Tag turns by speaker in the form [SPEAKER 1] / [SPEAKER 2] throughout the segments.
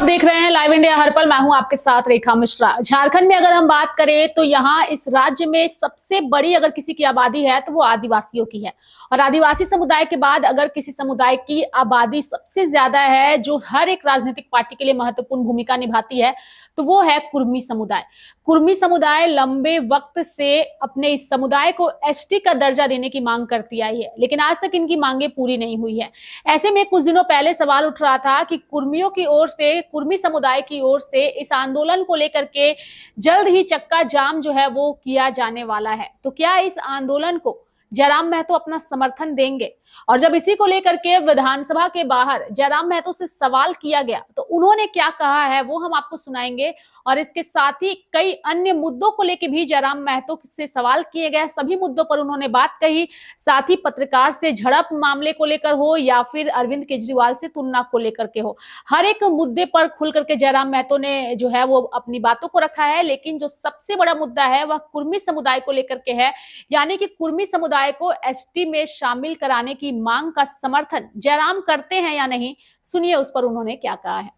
[SPEAKER 1] देख रहे हैं लाइव इंडिया हर पल। मैं हूं आपके साथ रेखा मिश्रा। झारखंड में अगर हम बात करें तो यहाँ इस राज्य में सबसे बड़ी अगर किसी की आबादी है तो वो आदिवासियों की है। और आदिवासी समुदाय के बाद अगर किसी समुदाय की आबादी सबसे ज्यादा है जो हर एक राजनीतिक पार्टी के लिए महत्वपूर्ण भूमिका निभाती है तो वो है कुर्मी समुदाय। कुर्मी समुदाय लंबे वक्त से अपने इस समुदाय को एसटी का दर्जा देने की मांग करती आई है, लेकिन आज तक इनकी मांगे पूरी नहीं हुई है। ऐसे में कुछ दिनों पहले सवाल उठ रहा था कि कुर्मियों की ओर से, कुर्मी समुदाय की ओर से इस आंदोलन को लेकर के जल्द ही चक्का जाम जो है वो किया जाने वाला है। तो क्या इस आंदोलन को जयराम महतो अपना समर्थन देंगे? और जब इसी को लेकर के विधानसभा के बाहर जयराम महतो से सवाल किया गया तो उन्होंने क्या कहा है वो हम आपको सुनाएंगे। और इसके साथ ही कई अन्य मुद्दों को लेकर भी जयराम महतो से सवाल किए गए, सभी मुद्दों पर उन्होंने बात कही। साथ ही पत्रकार से झड़प मामले को लेकर हो या फिर अरविंद केजरीवाल से तुलना को लेकर के हो, हर एक मुद्दे पर खुल करके जयराम महतो ने जो है वो अपनी बातों को रखा है। लेकिन जो सबसे बड़ा मुद्दा है वह कुर्मी समुदाय को लेकर के है, यानी कि कुर्मी समुदाय को एसटी में शामिल कराने की मांग का समर्थन जयराम करते हैं या नहीं। सुनिए उस पर उन्होंने क्या कहा है।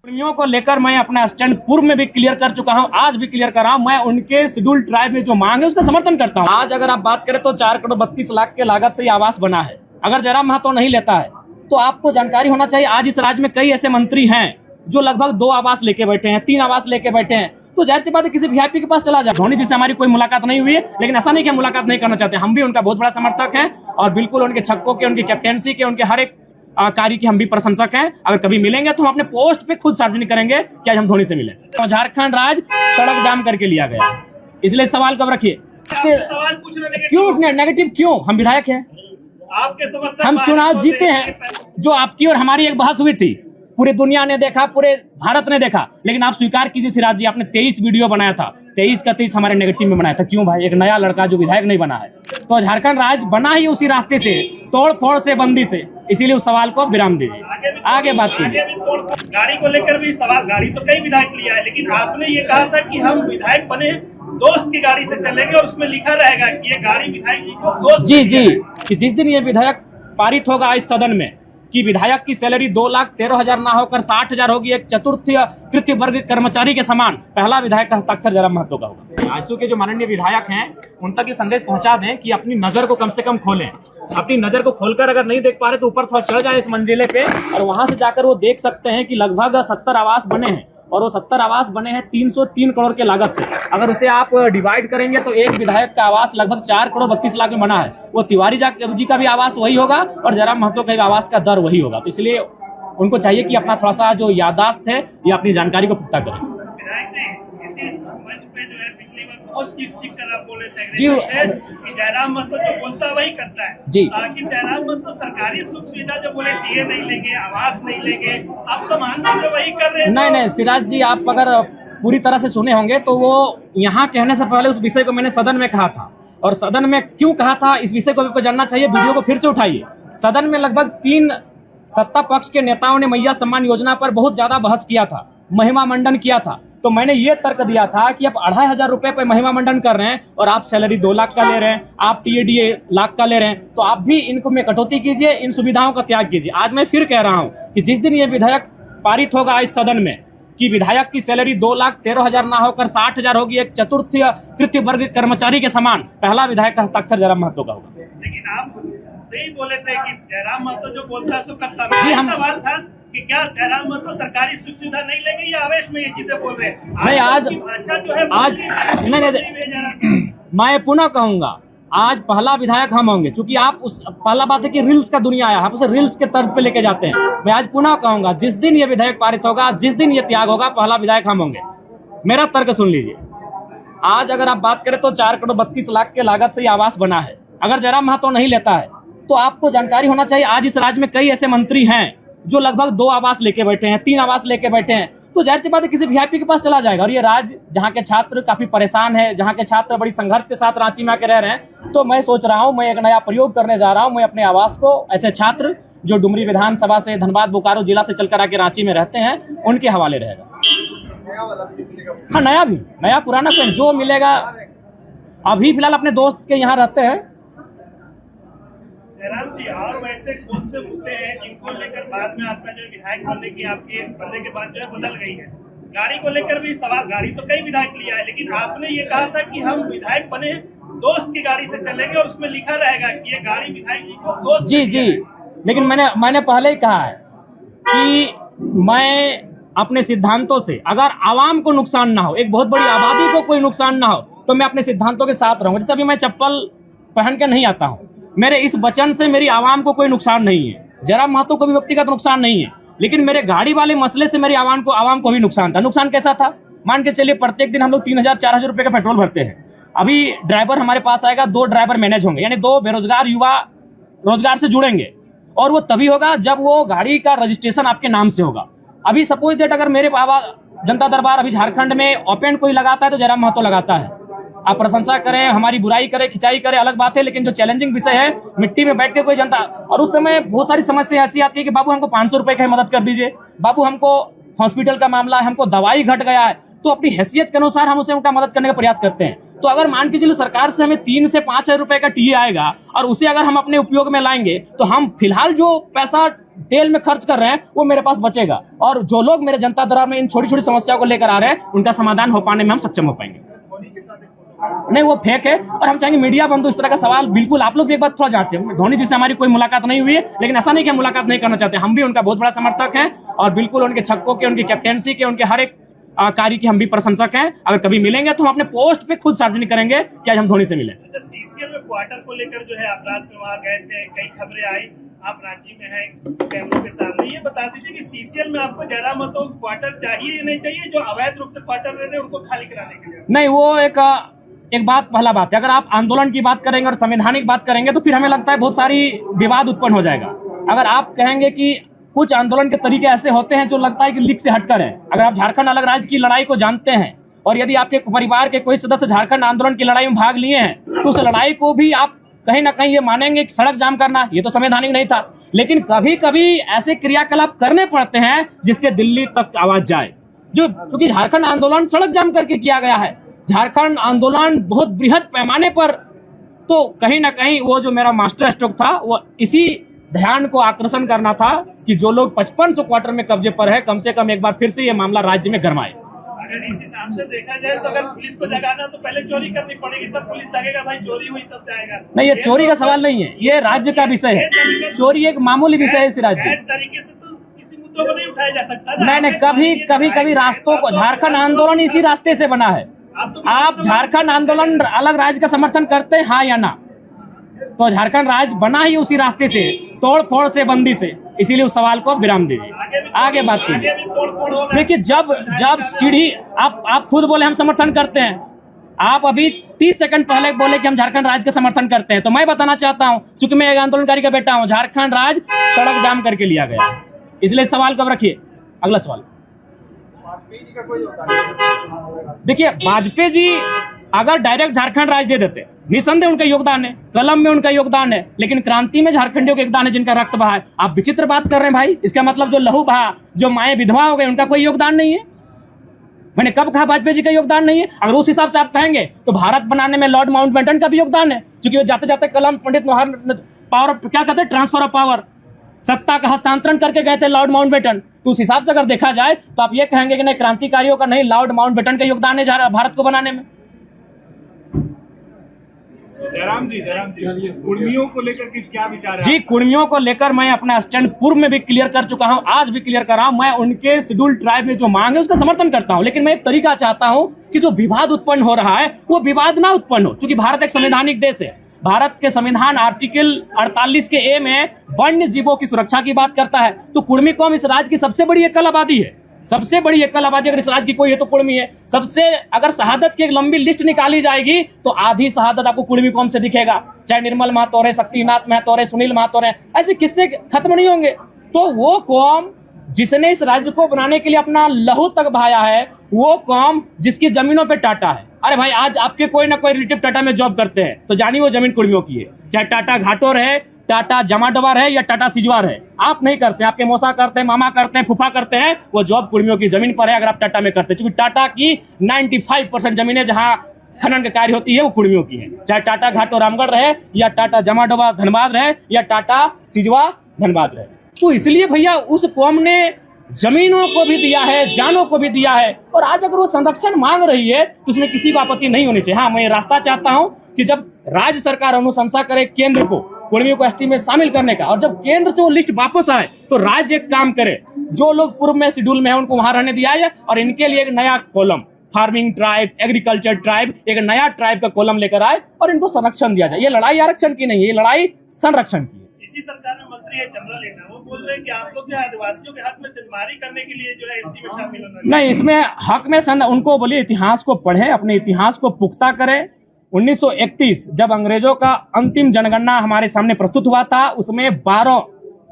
[SPEAKER 2] कुर्मियों को लेकर मैं अपना स्टैंड पूर्व में भी क्लियर कर चुका हूं, आज भी क्लियर कर रहा हूं। मैं उनके शेड्यूल ट्राइब में जो मांग है उसका समर्थन करता हूं। आज अगर आप बात करें तो 4 करोड़ 32 लाख के लागत से ये आवास बना है। अगर जयराम महतो नहीं लेता है तो आपको जानकारी होना चाहिए, आज इस राज्य में कई ऐसे मंत्री हैं जो लगभग 2 आवास लेके बैठे हैं, 3 आवास लेके बैठे हैं। तो जाहिर सी बात है किसी वीआईपी के पास चला जाए। धोनी जी से हमारी कोई मुलाकात नहीं हुई है, लेकिन ऐसा नहीं कि मुलाकात नहीं करना चाहते। हम भी उनका बहुत बड़ा समर्थक हैं और बिल्कुल उनके छक्कों के, उनकी कैप्टेंसी के, उनके हर एक कार्य की हम भी प्रशंसक हैं। अगर कभी मिलेंगे तो हम अपने पोस्ट पे खुद सार्वजनिक करेंगे कि आज हम धोनी से मिले। तो झारखंड राज्य सड़क जाम करके लिया गया, इसलिए सवाल कब रखिए,
[SPEAKER 3] सवाल पूछने
[SPEAKER 2] क्यों नेगेटिव क्यों? हम विधायक हैं,
[SPEAKER 3] आपके समर्थक,
[SPEAKER 2] हम चुनाव जीते हैं। जो आपकी और हमारी एक बहस हुई थी, पूरी दुनिया ने देखा, पूरे भारत ने देखा, लेकिन आप स्वीकार कीजिए सिराज जी, आपने 23 वीडियो बनाया था, 23 का 23 हमारे नेगेटिव में बनाया था। क्यों भाई? एक नया लड़का जो विधायक नहीं बना है। तो झारखंड राज्य बना ही उसी रास्ते से, तोड़ फोड़ से, बंदी से, इसीलिए उस सवाल को विराम दीजिए, आगे बात कीजिए।
[SPEAKER 3] गाड़ी को लेकर भी सवाल, गाड़ी तो कई विधायक लिया है, लेकिन आपने ये कहा था कि हम विधायक बने दोस्त की गाड़ी से चलेंगे और उसमें लिखा रहेगा कि ये गाड़ी विधायक जी को दोस्त।
[SPEAKER 2] जी कि जिस दिन ये विधायक पारित होगा इस सदन में कि विधायक की सैलरी 2,13,000 ना होकर 60,000 होगी, एक चतुर्थ तृतीय वर्ग कर्मचारी के समान, पहला विधायक का हस्ताक्षर जयराम महतो का होगा। आजसू के जो माननीय विधायक हैं उन तक ये संदेश पहुंचा दें कि अपनी नजर को कम से कम खोलें। अपनी नजर को खोलकर अगर नहीं देख पा रहे तो ऊपर थोड़ा चढ़ जाए इस मंजिले पे और वहां से जाकर वो देख सकते हैं कि लगभग 70 आवास बने हैं और वो 70 आवास बने हैं 303 करोड़ के लागत से। अगर उसे आप डिवाइड करेंगे तो एक विधायक का आवास लगभग 4 करोड़ 32 लाख में बना है। वो तिवारी जी का भी आवास वही होगा और जयराम महतो का भी आवास का दर वही होगा। तो इसलिए उनको चाहिए कि अपना थोड़ा सा जो याददाश्त है या अपनी जानकारी को पुख्ता करें। जी
[SPEAKER 3] जयराम महतो जो बोलता वही करता है
[SPEAKER 2] जी।
[SPEAKER 3] कि जयराम महतो सरकारी सुख सुविधा जो बोले टीए नहीं लेंगे, आवास नहीं लेंगे, आप तो मान जो वही कर रहे हैं।
[SPEAKER 2] नहीं सिराज जी, आप अगर पूरी तरह से सुने होंगे तो वो यहाँ कहने से पहले उस विषय को मैंने सदन में कहा था। और सदन में क्यों कहा था इस विषय को आपको जानना चाहिए, वीडियो को फिर से उठाइए। सदन में लगभग 3 सत्ता पक्ष के नेताओं ने मैया सम्मान योजना पर बहुत ज्यादा बहस किया था, महिमा मंडन किया था। तो मैंने ये तर्क दिया था कि आप 2,500 रुपए पर महिमा मंडन कर रहे हैं और आप सैलरी 2 लाख का ले रहे हैं, आप टीएडीए लाख का ले रहे हैं, तो आप भी इनको में कटौती कीजिए, इन सुविधाओं का त्याग कीजिए। आज मैं फिर कह रहा हूं कि जिस दिन ये विधायक पारित होगा इस सदन में कि विधायक की सैलरी 2,13,000 ना होकर 60,000 होगी, एक चतुर्थ तृतीय वर्ग कर्मचारी के समान, पहला विधायक का हस्ताक्षर जयराम महतो का होगा।
[SPEAKER 3] लेकिन आप सही बोले थे कि जयराम महतो जो बोलता है सो करता
[SPEAKER 2] जी।
[SPEAKER 3] है। सवाल था कि क्या जयराम महतो सरकारी सुख सुविधा नहीं लेंगे या आवेश में ये चीजें बोल रहे हैं?
[SPEAKER 2] नहीं, आज
[SPEAKER 3] भाषा जो है
[SPEAKER 2] नहीं, मैं पुनः कहूंगा, आज पहला विधायक हम होंगे। चूंकि आप उस पहला बात है कि रील्स का दुनिया आया, आप उसे रील्स के तर्ज पे लेके जाते हैं। मैं आज पुनः कहूंगा, जिस दिन ये विधायक पारित होगा, जिस दिन ये त्याग होगा, पहला विधायक हम होंगे। मेरा तर्क सुन लीजिए। आज अगर आप बात करें तो 4 करोड़ 32 लाख के लागत से ये आवास बना है। अगर जयराम महतो नहीं लेता है तो आपको जानकारी होना चाहिए, आज इस राज्य में कई ऐसे मंत्री हैं जो लगभग 2 आवास लेके बैठे हैं, 3 आवास लेके बैठे हैं। तो जाहिर सी बात है किसी वीआईपी के पास चला जाएगा। और ये राज्य जहाँ के छात्र काफी परेशान है, जहाँ के छात्र बड़ी संघर्ष के साथ रांची में आके रह रहे हैं, तो मैं सोच रहा हूँ, मैं एक नया प्रयोग करने जा रहा हूँ। मैं अपने आवास को ऐसे छात्र जो डुमरी विधानसभा से, धनबाद बोकारो जिला से चलकर आके रांची में रहते हैं, उनके हवाले रहेगा। हाँ, नया पुराना कोई जो मिलेगा। अभी फिलहाल अपने दोस्त के यहाँ रहते हैं।
[SPEAKER 3] जयराम जी, और वैसे कौन से मुद्दे हैं जिनको लेकर बाद में आपका जो विधायक बनने के बाद जो है बदल गई है। गाड़ी को लेकर भी सवाल, गाड़ी तो कई विधायक लिया है, लेकिन आपने ये कहा था कि हम विधायक बने दोस्त की गाड़ी से चलेंगे और उसमें लिखा रहेगा कि ये गाड़ी विधायक जी को दोस्त
[SPEAKER 2] जी जी, लेकिन मैंने पहले ही कहा है कि मैं अपने सिद्धांतों से, अगर आवाम को नुकसान ना हो, एक बहुत बड़ी आबादी को कोई नुकसान ना हो, तो मैं अपने सिद्धांतों के साथ रहूंगा। जैसे अभी मैं चप्पल पहन के नहीं आता हूँ, मेरे इस वचन से मेरी आवाम को कोई नुकसान नहीं है, जयराम महतो को भी व्यक्तिगत नुकसान नहीं है, लेकिन मेरे गाड़ी वाले मसले से मेरी आवाम को भी नुकसान था। नुकसान कैसा था? मान के चलिए प्रत्येक दिन हम लोग 3,000-4,000 रुपए का पेट्रोल भरते हैं। अभी ड्राइवर हमारे पास आएगा, 2 ड्राइवर मैनेज होंगे, यानी 2 बेरोजगार युवा रोजगार से जुड़ेंगे, और वो तभी होगा जब वो गाड़ी का रजिस्ट्रेशन आपके नाम से होगा। अभी सपोज दैट अगर मेरे बाबा जनता दरबार अभी झारखंड में ओपन कोई लगाता है तो जयराम महतो लगाता है। आप प्रशंसा करें, हमारी बुराई करें, खिंचाई करें, अलग बात है, लेकिन जो चैलेंजिंग विषय है, मिट्टी में बैठ के कोई जनता, और उस समय बहुत सारी समस्या ऐसी आती है कि बाबू हमको 500 रुपए की मदद कर दीजिए, बाबू हमको हॉस्पिटल का मामला है, हमको दवाई घट गया है, तो अपनी हैसियत के अनुसार हम उसे उनका मदद करने का प्रयास करते हैं। तो अगर मान के चलिए सरकार से हमें 3 से 5 हजार रुपए का टीए आएगा और उसे अगर हम अपने उपयोग में लाएंगे, तो हम फिलहाल जो पैसा तेल में खर्च कर रहे हैं वो मेरे पास बचेगा, और जो लोग मेरे जनता दरबार में इन छोटी छोटी समस्याओं को लेकर आ रहे हैं उनका समाधान हो पाने में हम सक्षम हो पाएंगे। नहीं, वो फेक है, और हम चाहेंगे मीडिया बंधु इस तरह का सवाल बिल्कुल, आप लोग भी एक बात थोड़ा जांचिए। धोनी जी से हमारी कोई मुलाकात नहीं हुई है, लेकिन ऐसा नहीं कि हम मुलाकात नहीं करना चाहते, हम भी उनका बहुत बड़ा समर्थक हैं, और बिल्कुल उनके छक्कों के, उनकी कैप्टेंसी के, उनके हर एक कार्य की हम भी प्रशंसक हैं। अगर कभी मिलेंगे तो हम अपने पोस्ट पे खुद सार्वजनिक करेंगे कि आज हम धोनी से मिले।
[SPEAKER 3] अच्छा, सीसीएल में क्वार्टर को लेकर जो है आप रात में वहाँ गए थे, कई खबरें आई, आप रांची में हैं कैमरों के सामने, ये बता दीजिए कि सीसीएल में आपको जयराम महतो क्वार्टर चाहिए या नहीं चाहिए, जो अवैध रूप से क्वार्टर रह रहे हैं उनको खाली कराने के लिए?
[SPEAKER 2] नहीं, वो एक बात, पहला बात है, अगर आप आंदोलन की बात करेंगे और संवैधानिक बात करेंगे तो फिर हमें लगता है बहुत सारी विवाद उत्पन्न हो जाएगा। अगर आप कहेंगे कि कुछ आंदोलन के तरीके ऐसे होते हैं जो लगता है कि लीक से हटकर है, अगर आप झारखंड अलग राज्य की लड़ाई को जानते हैं और यदि आपके परिवार के कोई सदस्य झारखंड आंदोलन की लड़ाई में भाग लिए हैं, तो उस लड़ाई को भी आप कहीं ना कहीं ये मानेंगे कि सड़क जाम करना ये तो संवैधानिक नहीं था, लेकिन कभी कभी ऐसे क्रियाकलाप करने पड़ते हैं जिससे दिल्ली तक आवाज जाए। जो चूंकि झारखंड आंदोलन सड़क जाम करके किया गया है, झारखंड आंदोलन बहुत बृहद पैमाने पर, तो कहीं ना कहीं वो जो मेरा मास्टर स्ट्रोक था वो इसी ध्यान को आकर्षण करना था कि जो लोग 5500 क्वार्टर में कब्जे पर है, कम से कम एक बार फिर से ये मामला राज्य में गरमाए।
[SPEAKER 3] अगर इस हिसाब से देखा जाए तो अगर पुलिस को जगाना तो पहले चोरी करनी पड़ेगी, तब पुलिस जगेगा, भाई चोरी हुई तब जाएगा।
[SPEAKER 2] नहीं, ये चोरी का सवाल नहीं है, ये राज्य का विषय है। चोरी एक मामूली विषय है इस राज्य।
[SPEAKER 3] तरीके से तो किसी मुद्दों को नहीं उठाया जा सकता।
[SPEAKER 2] नहीं, कभी रास्तों को, झारखंड आंदोलन इसी रास्ते से बना है। आप झारखंड आंदोलन अलग राज्य का समर्थन करते हैं, हाँ या ना? तो झारखंड राज्य बना ही उसी रास्ते से, तोड़ फोड़ से, बंदी से, इसीलिए उस सवाल को विराम दीजिए, आगे बात कीजिए। देखिए, जब सीढ़ी, आप खुद बोले हम समर्थन करते हैं, आप अभी 30 सेकंड पहले बोले कि हम झारखंड राज्य का समर्थन करते हैं, तो मैं बताना चाहता हूं, चूंकि मैं एक आंदोलनकारी का बेटा हूं, झारखंड राज्य सड़क जाम करके लिया गया, इसलिए सवाल कब रखिए। अगला सवाल, देखिए वाजपेयी जी अगर डायरेक्ट झारखंड राज्य दे देते, निसंदेह उनका योगदान है, कलम में उनका योगदान है, लेकिन क्रांति में झारखंडियों का योगदान है जिनका रक्त बहा है। आप विचित्र बात कर रहे हैं भाई, इसका मतलब जो लहू बहा, जो माए विधवा हो गए, उनका कोई योगदान नहीं है। मैंने कब कहा वाजपेयी जी का योगदान नहीं है? अगर उस हिसाब से आप कहेंगे तो भारत बनाने में लॉर्ड माउंटबेटन का भी योगदान है, क्योंकि वो जाते जाते कलम पंडित पावर, क्या कहते हैं, ट्रांसफर ऑफ पावर, सत्ता का हस्तांतरण करके गए थे लॉर्ड माउंटबेटन। तो उस हिसाब से अगर देखा जाए तो आप ये कहेंगे कि नहीं, क्रांतिकारियों का नहीं, लॉर्ड माउंटबेटन का योगदान है भारत को बनाने में।
[SPEAKER 3] जयराम जी, कुर्मियों को लेकर क्या विचार है?
[SPEAKER 2] जी, कुर्मियों को लेकर मैं अपना स्टैंड पूर्व में भी क्लियर कर चुका हूं, आज भी क्लियर कर रहा हूं। मैं उनके शेड्यूल ट्राइब में जो मांग है उसका समर्थन करता हूं, लेकिन मैं एक तरीका चाहता हूं कि जो विवाद उत्पन्न हो रहा है वो विवाद ना उत्पन्न हो, क्योंकि भारत एक संवैधानिक देश है। भारत के संविधान आर्टिकल 48 के ए में वन्य जीवों की सुरक्षा की बात करता है। तो कुर्मी कौम इस राज्य की सबसे बड़ी एकल आबादी है, सबसे बड़ी एकल आबादी अगर इस राज्य की कोई है तो कुर्मी है। सबसे, अगर शहादत की एक लंबी लिस्ट निकाली जाएगी तो आधी शहादत आपको कुर्मी कौम से दिखेगा, चाहे निर्मल महतो रहे, शक्तिनाथ महतो रहे, सुनील महतो रहे, ऐसे किस्से खत्म नहीं होंगे। तो वो कौम जिसने इस राज्य को बनाने के लिए अपना लहू तक बहाया है, वो कौम जिसकी जमीनों पे टाटा है। अरे भाई, आज आपके कोई ना कोई रिलेटिव टाटा में जॉब करते हैं, तो जानिए वो जमीन कुर्मियों की है, चाहे टाटा घाटो रहे, टाटा जमाडोवा रहे या टाटा सिजवा रहे। आप नहीं करते, आपके मौसा करते हैं, मामा करते हैं, फूफा करते हैं, वो जॉब कुर्मियों की जमीन पर है। अगर आप टाटा में करते हैं, क्योंकि टाटा की 95% जमीनें जहां खनन का कार्य होती है वो कुर्मियों की है, चाहे टाटा घाटो रामगढ़ रहे या टाटा जमाडोवा धनबाद रहे या टाटा सिजवा धनबाद रहे। तो इसलिए भैया उस कौम ने जमीनों को भी दिया है, जानों को भी दिया है, और आज अगर वो संरक्षण मांग रही है तो उसमें किसी को आपत्ति नहीं होनी चाहिए। हाँ, मैं रास्ता चाहता हूं कि जब राज्य सरकार अनुशंसा करे केंद्र को कुर्मियों को एसटी में शामिल करने का, और जब केंद्र से वो लिस्ट वापस आए तो राज्य एक काम करे, जो लोग पूर्व में शेड्यूल में है उनको वहां रहने दिया जाए, और इनके लिए एक नया column, farming tribe, agriculture tribe, एक नया ट्राइब का कॉलम लेकर आए और इनको संरक्षण दिया जाए। ये लड़ाई आरक्षण की नहीं है, ये लड़ाई संरक्षण की है।
[SPEAKER 3] इसी सरकार में मंत्री है चंद्रा लेना, वो बोल रहे हैं कि आप लोग जो आदिवासियों के हक में सिंधमारी करने के लिए जो है एसटी में शामिल होना
[SPEAKER 2] नहीं, इसमें हक में उनको बोलिए इतिहास को पढ़े, अपने इतिहास को पुख्ता करें। 1931 जब अंग्रेजों का अंतिम जनगणना हमारे सामने प्रस्तुत हुआ था, उसमें 12,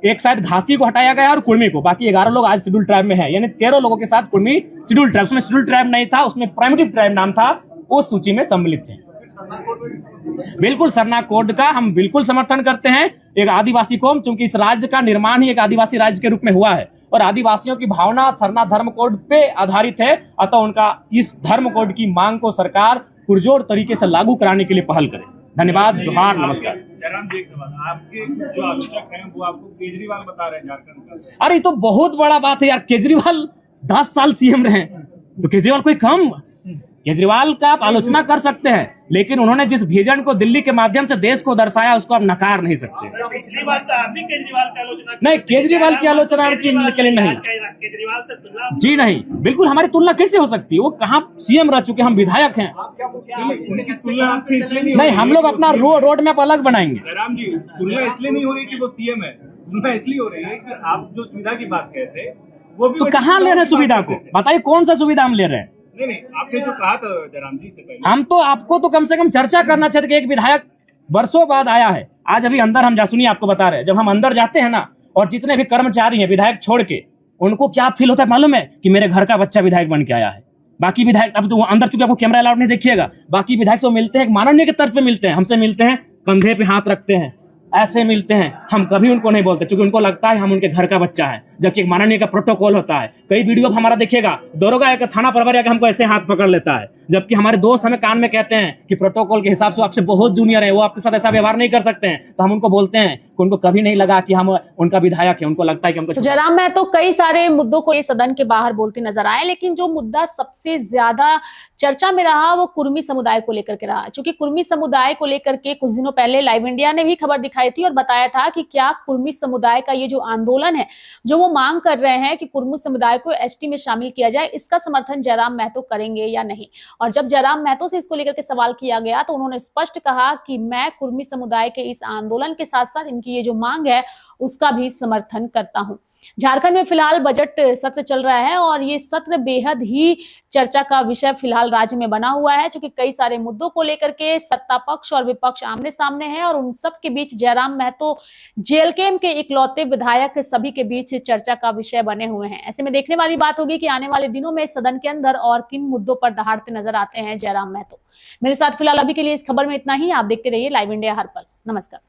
[SPEAKER 2] एक शायद घासी को हटाया गया और कुर्मी को, बाकी 11 लोग आज शेड्यूल ट्राइब में है, यानी 13 लोगों के साथ कुर्मी शेड्यूल ट्राइब, उसमें शेड्यूल ट्राइब नहीं था, उसमें प्राइमेटिव ट्राइब नाम था, उस सूची में सम्मिलित थे। बिल्कुल, सरना कोड का हम बिल्कुल समर्थन करते हैं। एक आदिवासी कौम, चूंकि इस राज्य का निर्माण ही एक आदिवासी राज्य के रूप में हुआ है और आदिवासियों की भावना सरना धर्म कोड पे आधारित है, अतः उनका इस धर्म कोड की मांग को सरकार पुरजोर तरीके से लागू कराने के लिए पहल करे। धन्यवाद, जोहार, नमस्कार।
[SPEAKER 4] जयराम जी, एक सवाल, आपके जो आलोचक हैं वो आपको केजरीवाल बता रहे हैं झारखंड का।
[SPEAKER 2] अरे ये तो बहुत बड़ा बात है यार, केजरीवाल 10 साल सीएम रहे, तो केजरीवाल कोई कम? केजरीवाल का आप आलोचना कर सकते हैं, लेकिन उन्होंने जिस विजन को दिल्ली के माध्यम से देश को दर्शाया उसको आप नकार नहीं सकते।
[SPEAKER 3] पिछली बार तो आप भी केजरीवाल की आलोचना
[SPEAKER 2] नहीं, केजरीवाल की आलोचना के लिए नहीं,
[SPEAKER 3] केजरीवाल से तुलना
[SPEAKER 2] जी नहीं, बिल्कुल हमारी तुलना कैसे हो सकती है? वो कहाँ सीएम रह चुके, हम विधायक हैं।
[SPEAKER 4] उनकी तुलना आपसे इसलिए
[SPEAKER 2] नहीं, हम लोग अपना रोड मैप अलग बनाएंगे।
[SPEAKER 4] जयराम जी, तुलना इसलिए नहीं हो रही कि वो सीएम है, तुलना इसलिए हो रही है कि आप जो सुविधा की बात कह रहे थे वो भी
[SPEAKER 2] तो कहाँ ले रहे हैं सुविधा को? बताइए कौन सा सुविधा हम ले रहे हैं?
[SPEAKER 4] नहीं, आपने जो कहा था जयराम जी से पहले,
[SPEAKER 2] हम तो आपको तो कम से कम चर्चा करना चाहिए कि एक विधायक वर्षों बाद आया है। आज अभी अंदर हम सुनिए आपको बता रहे हैं, जब हम अंदर जाते हैं ना, और जितने भी कर्मचारी हैं विधायक छोड़ के, उनको क्या फील होता है मालूम है? कि मेरे घर का बच्चा विधायक बन के आया है। बाकी विधायक, अब तो अंदर चूंकि आपको कैमरा अलाउड नहीं देखिएगा, बाकी विधायक से मिलते हैं माननीय के तर्ज पे मिलते हैं, हमसे मिलते हैं, कंधे पे हाथ रखते हैं, ऐसे मिलते हैं। हम कभी उनको नहीं बोलते क्योंकि उनको लगता है हम उनके घर का बच्चा है, जबकि एक माननीय का प्रोटोकॉल होता है। कई वीडियो हमारा देखिएगा, दरोगा एक थाना प्रभारी आके हमको ऐसे हाथ पकड़ लेता है, जबकि हमारे दोस्त हमें कान में कहते हैं कि प्रोटोकॉल के हिसाब से आपसे बहुत जूनियर है, वो आपके साथ ऐसा व्यवहार नहीं कर सकते हैं। तो हम उनको बोलते हैं कि उनको कभी नहीं लगा कि हम उनका विधायक है, उनको लगता है कि हमको।
[SPEAKER 1] तो जयराम महतो कई सारे मुद्दों को ये सदन के बाहर बोलते नजर आए, लेकिन जो मुद्दा सबसे ज्यादा चर्चा में रहा वो कुर्मी समुदाय को लेकर के रहा। चूंकि कुर्मी समुदाय को लेकर के कुछ दिनों पहले लाइव इंडिया ने भी खबर दिखाई थी और बताया था कि क्या कुर्मी समुदाय का ये जो आंदोलन है, जो वो मांग कर रहे हैं कि कुर्मी समुदाय को एसटी में शामिल किया जाए, इसका समर्थन जयराम महतो करेंगे या नहीं। और जब जयराम महतो से इसको लेकर के सवाल किया गया तो उन्होंने स्पष्ट कहा कि मैं कुर्मी समुदाय के इस आंदोलन के साथ साथ इनकी ये जो मांग है उसका भी समर्थन करता हूं। झारखंड में फिलहाल बजट सत्र चल रहा है और ये सत्र बेहद ही चर्चा का विषय फिलहाल राज्य में बना हुआ है, क्योंकि कई सारे मुद्दों को लेकर के सत्ता पक्ष और विपक्ष आमने सामने है और उन सब के बीच जयराम महतो जेएलकेएम के इकलौते विधायक सभी के बीच चर्चा का विषय बने हुए हैं। ऐसे में देखने वाली बात होगी कि आने वाले दिनों में सदन के अंदर और किन मुद्दों पर दहाड़ते नजर आते हैं जयराम महतो। मेरे साथ फिलहाल अभी के लिए इस खबर में इतना ही। आप देखते रहिए लाइव इंडिया हर पल। नमस्कार।